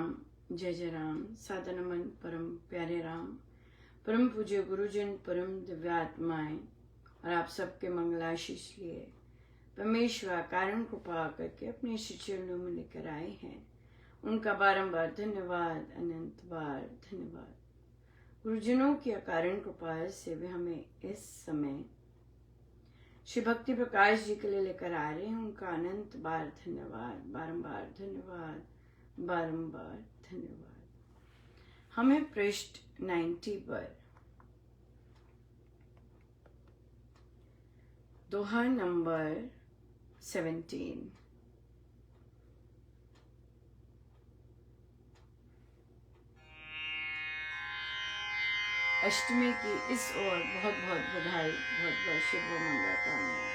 राम, जय जय राम। सादर नमन परम प्यारे राम, परम पूज्य गुरुजन, परम दिव्यात्माएं और आप सबके मंगलाशीष लिए परमेश्वर कारण कृपा करके अपने श्री चरणों में लेकर आए हैं। उनका बारंबार धन्यवाद, अनंत बार धन्यवाद। गुरुजनों की अकारण कृपा से वे हमें इस समय श्री भक्ति प्रकाश जी के लिए लेकर आ रहे हैं। उनका अनंत बार धन्यवाद, बारंबार धन्यवाद, बारंबार धन्यवाद। हमें पृष्ठ 90 पर दोहा नंबर 17 अष्टमी की इस ओर बहुत बहुत बधाई, बहुत बहुत शुभ मंगलकामनाएं।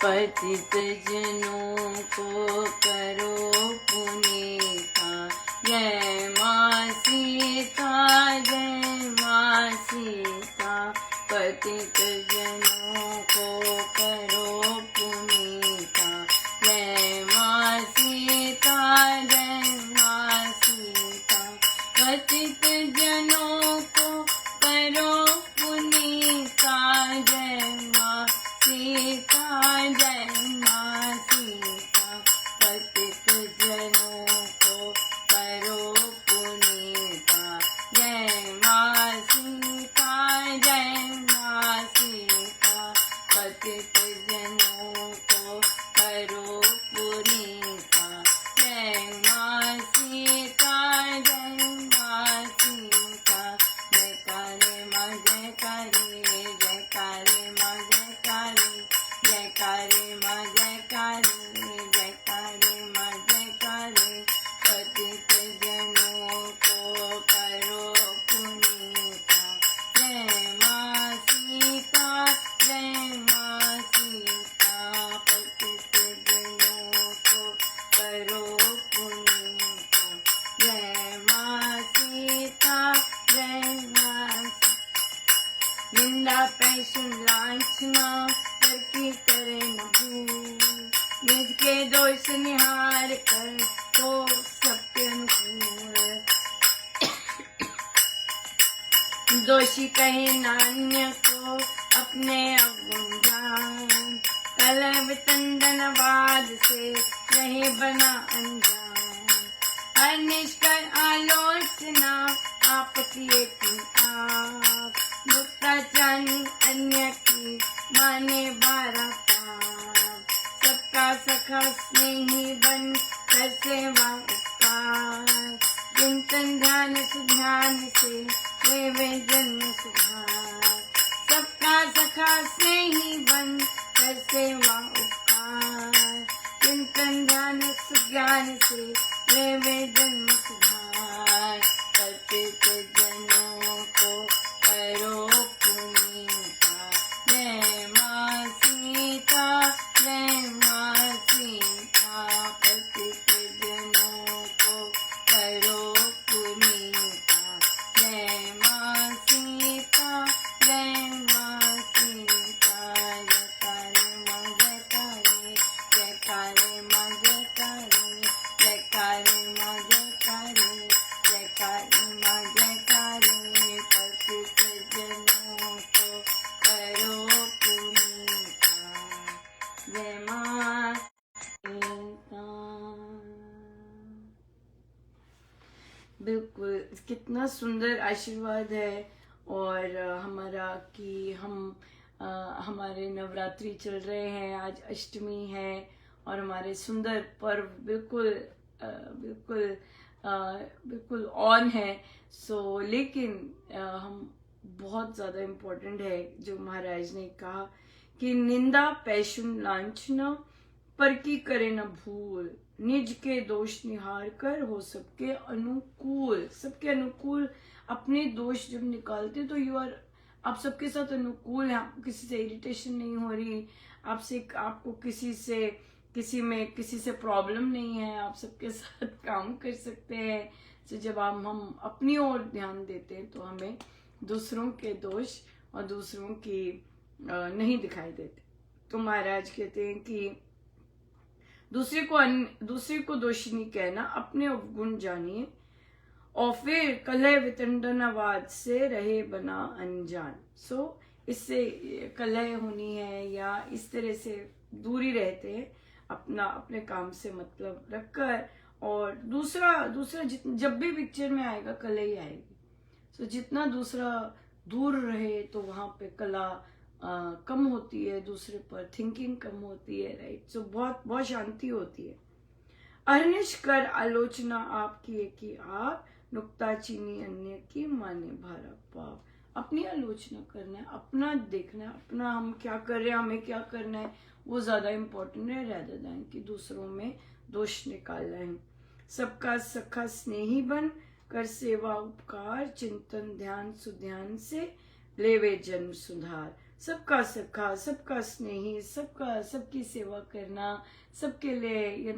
पतित जनों को करो पुनीता, जय माँ सीता, जय माँ सीता। पतित जनों को करो पुनीता, जय माँ सीता, जय माँ सीता। पतित जनों को करो पुनीता, जय माँ सीता, जय माँ सीता। पतित जनों को करो पुनीता, जय माँ सीता, जय माँ सीता। पतित जनों को करो पुनीता, जय माँ सीता, जय माँ सीता। जयकारे माँ जयकारे, जयकारे माँ जयकारे, जयकारे माँ जयकारे, जयकारे माँ जयकारे। पतित जनों को करो पुनीता, जय माँ सीता, जय माँ सीता। पतित जनों को करो पुनीता, जय माँ सीता, जय माँ सीता। निंदा पैशन लांछना पर की करे न भूल, निज के दोष निहार कर हो सबके अनुकूल। दोषी कहे नान्य को अपने अवगुण जान, कलव तंदनवाद से रहे बना अनजान। हर निष्कर आलोचना आप किए तुम आप, मुक्ताचानी अन्य की माने 12 पाप। सबका सखा स्नेही बन कर सेवा उपकार, चिंतन ध्यान सुध्यान से वे जन्म सुधार। सबका सखा स्नेही बन कर सेवा उपकार, चिंतन ध्यान सुज्ञान से वे जन्म सुधार। पतित जनों को करो पुनीता, जय माँ सीता, जय माँ सीता। पतित जनों को करो पुनीता, जय माँ सीता, जय माँ सीता। जयकारे माँ जयकारे, जयकारे माँ जयकारे, जयकारे माँ जयकारे, जयकारे माँ जयकारे। पतित जनों को करो पुनीता, जय माँ सीता। बिल्कुल, कितना सुंदर आशीर्वाद है। और हमारा कि हम हमारे नवरात्रि चल रहे हैं, आज अष्टमी है और हमारे सुंदर पर्व बिल्कुल बिल्कुल बिल्कुल ऑन है। लेकिन हम बहुत ज़्यादा इम्पोर्टेंट है जो महाराज ने कहा कि निंदा पैशुन लांछना पर की करे न भूल, निज के दोष निहार कर हो सबके अनुकूल। सबके अनुकूल अपने दोष जब निकालते तो आप सबके साथ अनुकूल है, आपको किसी से इरिटेशन नहीं हो रही, आपको किसी से प्रॉब्लम नहीं है, आप सबके साथ काम कर सकते हैं, तो जब हम अपनी ओर ध्यान देते हैं तो हमें दूसरों के दोष और दूसरों की नहीं दिखाई देते। तो महाराज कहते हैं कि दूसरे को दोषी नहीं कहना, अपने अवगुण जानिए और फिर कलह वितंडनावाद से रहे बना अनजान। सो इससे कलह होनी है या इस तरह से दूरी रहते हैं, अपने काम से मतलब रखकर। और दूसरा जब भी पिक्चर में आएगा कलह ही आएगी। सो जितना दूसरा दूर रहे तो वहां पे कला कम होती है, दूसरे पर थिंकिंग कम होती है, राइट। सो बहुत शांति होती है। अहर्निश कर आलोचना आपकी कि आप नुक्ताचीनी अन्य की माने भारा पाप। अपनी आलोचना करना है, अपना देखना है, अपना हम क्या कर रहे हैं, हमें क्या करना है, वो ज्यादा इम्पोर्टेंट है रेदर देन कि दूसरों में दोष निकालना है। सबका सखा स्नेही बन कर सेवा उपकार, चिंतन ध्यान सुध्यान से लेवे जन्म सुधार। सबका सखा, सबका स्नेही, सबकी सेवा करना, सबके लिए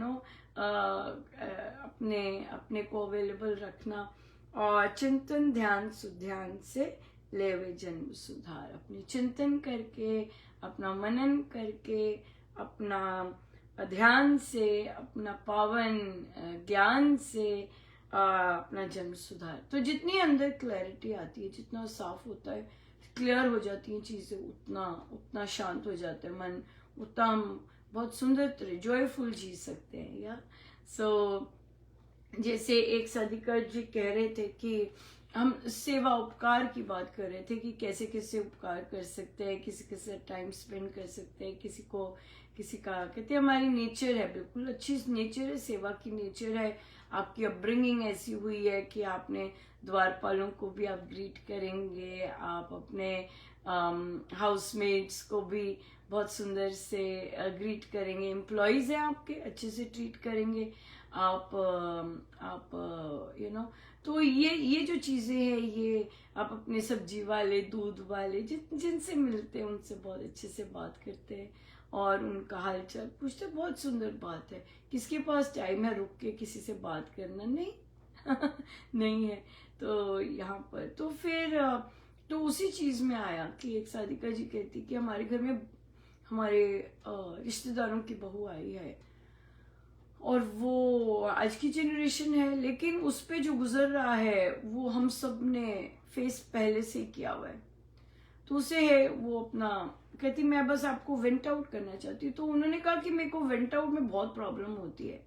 अपने को अवेलेबल रखना, और चिंतन ध्यान सुध्यान से लेवे जन्म सुधार। अपनी चिंतन करके, अपना मनन करके, अपना ध्यान से, अपना पावन ज्ञान से अपना जन्म सुधार। तो जितनी अंदर क्लैरिटी आती है, जितना साफ होता है, क्लियर हो जाती हैं चीजें, उतना शांत हो जाता है मन, उतना हम बहुत सुंदर तरह जॉयफुल जी सकते हैं। या जैसे एक साधिका जी कह रहे थे कि हम सेवा उपकार की बात कर रहे थे कि कैसे कैसे उपकार कर सकते हैं, किसी के साथ टाइम स्पेंड कर सकते हैं, किसी का कहते हैं हमारी नेचर है, बिल्कुल अच्छी नेचर है, सेवा की नेचर है। आपकी अपब्रिंगिंग ऐसी हुई है कि आपने द्वारपालों को भी आप ग्रीट करेंगे, आप अपने हाउसमेट्स को भी बहुत सुंदर से ग्रीट करेंगे, एम्प्लॉयज हैं आपके, अच्छे से ट्रीट करेंगे आप तो ये जो चीजें हैं, ये आप अपने सब्जी वाले, दूध वाले जिनसे मिलते हैं उनसे बहुत अच्छे से बात करते हैं और उनका हालचाल पूछते, बहुत सुंदर बात है। किसके पास टाइम है रुक के किसी से बात करना? नहीं नहीं है। तो यहाँ पर तो फिर तो उसी चीज में आया कि एक साधिका जी कहती कि हमारे घर में हमारे रिश्तेदारों की बहू आई है और वो आज की जनरेशन है, लेकिन उस पे जो गुजर रहा है वो हम सब ने फेस पहले से ही किया हुआ है। तो उसे है वो अपना कहती मैं बस आपको वेंट आउट करना चाहती हूँ। तो उन्होंने कहा कि मेरे को वेंट आउट में बहुत प्रॉब्लम होती है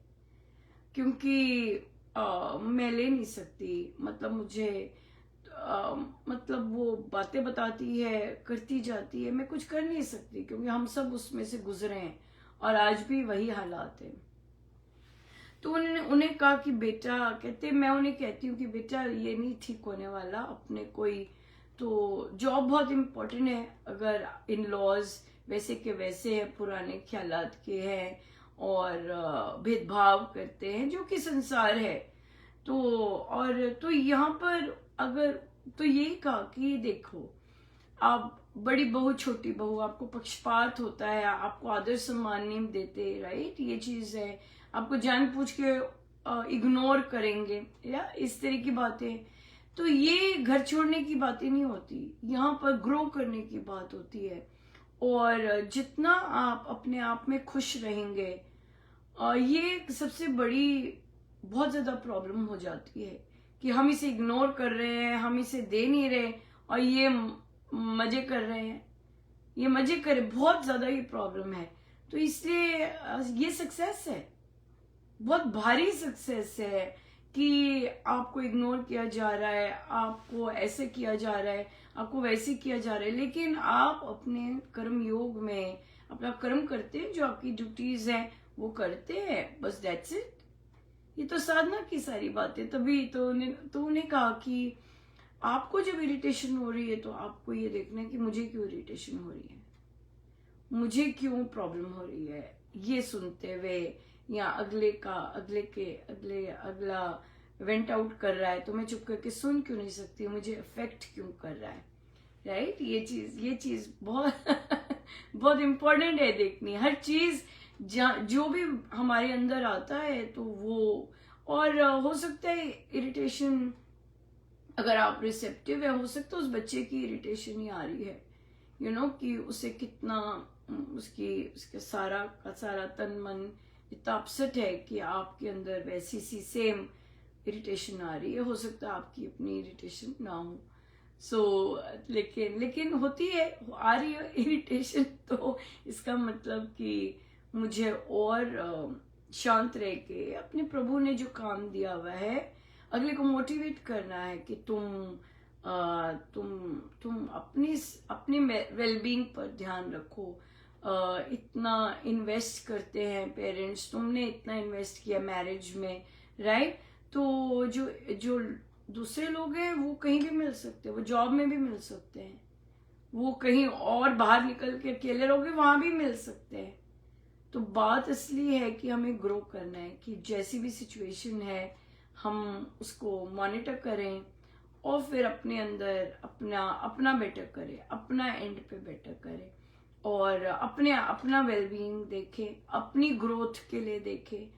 क्योंकि मैं ले नहीं सकती, मतलब मुझे मतलब वो बातें बताती है, करती जाती है, मैं कुछ कर नहीं सकती क्योंकि हम सब उसमें से गुजरे हैं और आज भी वही हालात है। तो उन्हें कहा कि बेटा, कहते मैं उन्हें कहती हूँ कि बेटा ये नहीं ठीक होने वाला, अपने कोई तो जॉब बहुत इम्पोर्टेंट है। अगर इन लॉज वैसे के वैसे है, पुराने ख्यालात के हैं और भेदभाव करते हैं जो कि संसार है, तो यहाँ पर अगर तो यही कहा कि देखो आप बड़ी बहू छोटी बहू, आपको पक्षपात होता है, आपको आदर सम्मान नहीं देते, राइट, ये चीज है, आपको जानबूझ के इग्नोर करेंगे या इस तरह की बातें। तो ये घर छोड़ने की बातें नहीं होती, यहाँ पर ग्रो करने की बात होती है। और जितना आप अपने आप में खुश रहेंगे, ये सबसे बड़ी बहुत ज्यादा प्रॉब्लम हो जाती है कि हम इसे इग्नोर कर रहे हैं, हम इसे दे नहीं रहे और ये मजे कर रहे हैं, ये मजे करे, बहुत ज्यादा ये प्रॉब्लम है। तो इसलिए ये सक्सेस है, बहुत भारी सक्सेस है कि आपको इग्नोर किया जा रहा है, आपको ऐसे किया जा रहा है, आपको वैसे किया जा रहा है, लेकिन आप अपने कर्म योग में अपना कर्म करते हैं, जो आपकी ड्यूटीज हैं वो करते हैं, बस दैट्स इट। ये तो साधना की सारी बातें। तभी तो उन्हें कहा कि आपको जब इरिटेशन हो रही है तो आपको ये देखना है कि मुझे क्यों इरिटेशन हो रही है, मुझे क्यों प्रॉब्लम हो रही है, ये सुनते हुए या अगला वेंट आउट कर रहा है तो मैं चुप करके सुन क्यों नहीं सकती, मुझे अफेक्ट क्यों कर रहा है, राइट। ये चीज बहुत बहुत इम्पोर्टेंट है देखनी। हर चीज जो भी हमारे अंदर आता है तो वो और हो सकता है इरिटेशन, अगर आप रिसेप्टिव है, हो सकता है उस बच्चे की इरिटेशन ही आ रही है, कि उसे कितना उसके सारा का सारा तन मन इतना अपसेट है कि आपके अंदर वैसी सी सेम इरिटेशन आ रही है। हो सकता है आपकी अपनी इरिटेशन ना हो। लेकिन होती है, आ रही है इरिटेशन, तो इसका मतलब कि मुझे और शांत रह के अपने प्रभु ने जो काम दिया हुआ है, अगले को मोटिवेट करना है कि तुम अपनी वेलबींग पर ध्यान रखो। इतना इन्वेस्ट करते हैं पेरेंट्स, तुमने इतना इन्वेस्ट किया मैरिज में, राइट? तो जो जो दूसरे लोग हैं वो कहीं भी मिल सकते हैं, वो जॉब में भी मिल सकते हैं, वो कहीं और बाहर निकल के अकेले रहोगे वहां भी मिल सकते हैं। तो बात इसलिए है कि हमें ग्रो करना है, कि जैसी भी सिचुएशन है हम उसको मॉनिटर करें और फिर अपने अंदर अपना बेटर करें, अपना एंड पे बेटर करें, और अपना वेलबींग देखें, अपनी ग्रोथ के लिए देखें,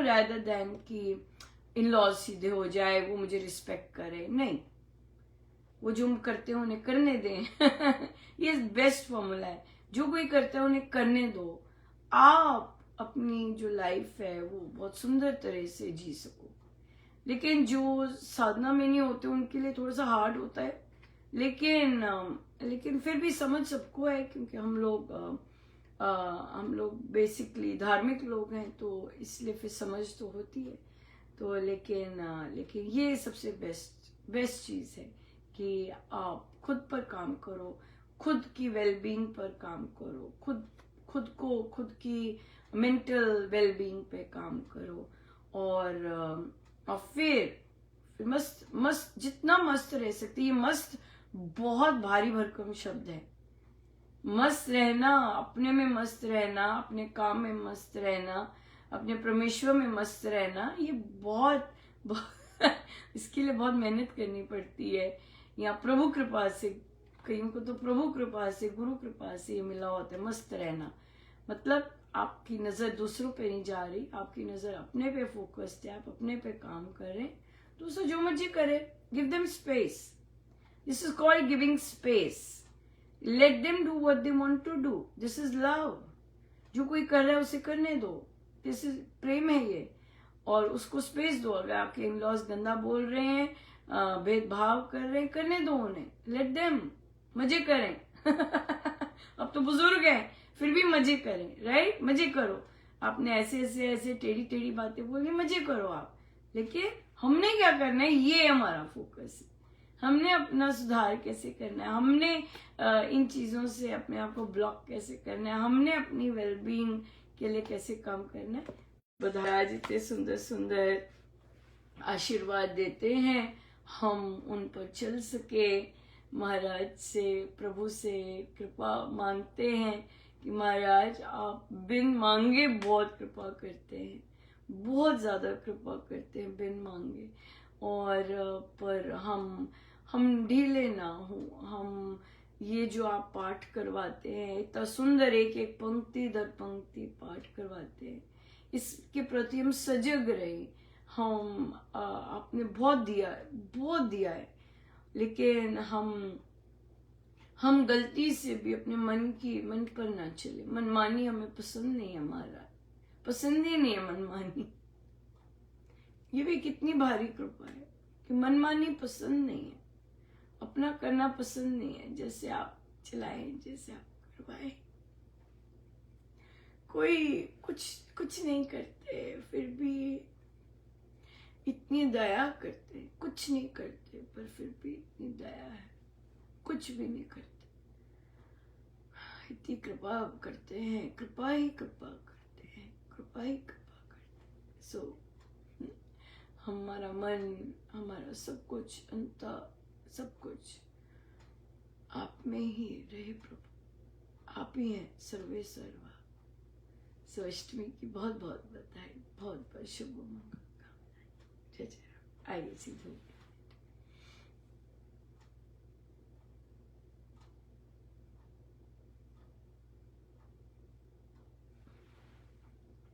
rather देन कि इन लॉज सीधे हो जाए, वो मुझे रिस्पेक्ट करे। नहीं, वो जो करते हैं उन्हें करने दें। ये बेस्ट फॉर्मूला है, जो कोई करता है उन्हें करने दो। आप अपनी जो लाइफ है वो बहुत सुंदर तरह से जी सको। लेकिन जो साधना में नहीं होते उनके लिए थोड़ा सा हार्ड होता है, लेकिन फिर भी समझ सबको है, क्योंकि हम लोग बेसिकली धार्मिक लोग हैं, तो इसलिए फिर समझ तो होती है। तो लेकिन ये सबसे बेस्ट चीज है कि आप खुद पर काम करो, खुद की वेलबींग पर काम करो, खुद की मेंटल वेलबींग पे काम करो, और फिर मस्त जितना मस्त रह सकते। ये मस्त बहुत भारी भरकम शब्द है। मस्त रहना, अपने में मस्त रहना, अपने काम में मस्त रहना, अपने परमेश्वर में मस्त रहना, ये बहुत इसके लिए बहुत मेहनत करनी पड़ती है। या प्रभु कृपा से, कईयों को तो प्रभु कृपा से, गुरु कृपा से ये मिला होता है मस्त रहना। मतलब आपकी नजर दूसरों पे नहीं जा रही, आपकी नजर अपने पे फोकस्ड है, आप अपने पे काम कर रहे हैं। दूसरा जो मर्जी करे, give them space. This is called giving space. Let them do what they want to do. This is love. जो कोई कर रहा है उसे करने दो। दिस इज प्रेम है ये, और उसको स्पेस दो। अगर आपके इन लॉज गंदा बोल रहे हैं, भेदभाव कर रहे हैं, करने दो उन्हें। लेट देम, मजे करें। अब तो बुजुर्ग हैं, फिर भी मजे करें, राइट? मजे करो। आपने ऐसे टेढ़ी टेढ़ी बातें बोली, मजे करो आप। लेकिन हमने क्या करना है, ये हमारा फोकस है। हमने अपना सुधार कैसे करना है, हमने इन चीजों से अपने आप को ब्लॉक कैसे करना है, हमने अपनी वेलबींग के लिए कैसे काम करना है। महाराज इतने सुंदर सुंदर आशीर्वाद देते हैं, हम उन पर चल सके। महाराज से, प्रभु से कृपा मांगते हैं कि महाराज आप बिन मांगे बहुत कृपा करते हैं, बहुत ज्यादा कृपा करते हैं बिन मांगे। और पर हम ढीले ना हो। हम ये जो आप पाठ करवाते हैं, इतना सुंदर एक एक पंक्ति दर पंक्ति पाठ करवाते हैं, इसके प्रति हम सजग रहे। आपने बहुत दिया है, लेकिन हम गलती से भी अपने मन पर ना चले। मनमानी हमें पसंद नहीं है, हमारा पसंद ही नहीं है मनमानी। ये भी कितनी भारी कृपा है कि मनमानी पसंद नहीं है, अपना करना पसंद नहीं है। जैसे आप चलाएं, जैसे आप करवाएं। कोई कुछ नहीं करते, फिर भी इतनी दया करते। कुछ नहीं करते पर फिर भी इतनी दया है, कुछ भी नहीं करते, इतनी कृपा करते हैं। कृपा ही कृपा करते हैं, कृपा ही कृपा करते हैं। सो हमारा मन, हमारा सब कुछ, अंत सब कुछ आप में ही रहे प्रभु। आप ही हैं सर्वे सर्वा। सो अष्टमी की बहुत बहुत बधाई, बहुत बहुत शुभ मंगल कामनाएं। जय जय राम। आइए सीधे।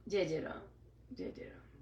जय जय राम, जय जय राम।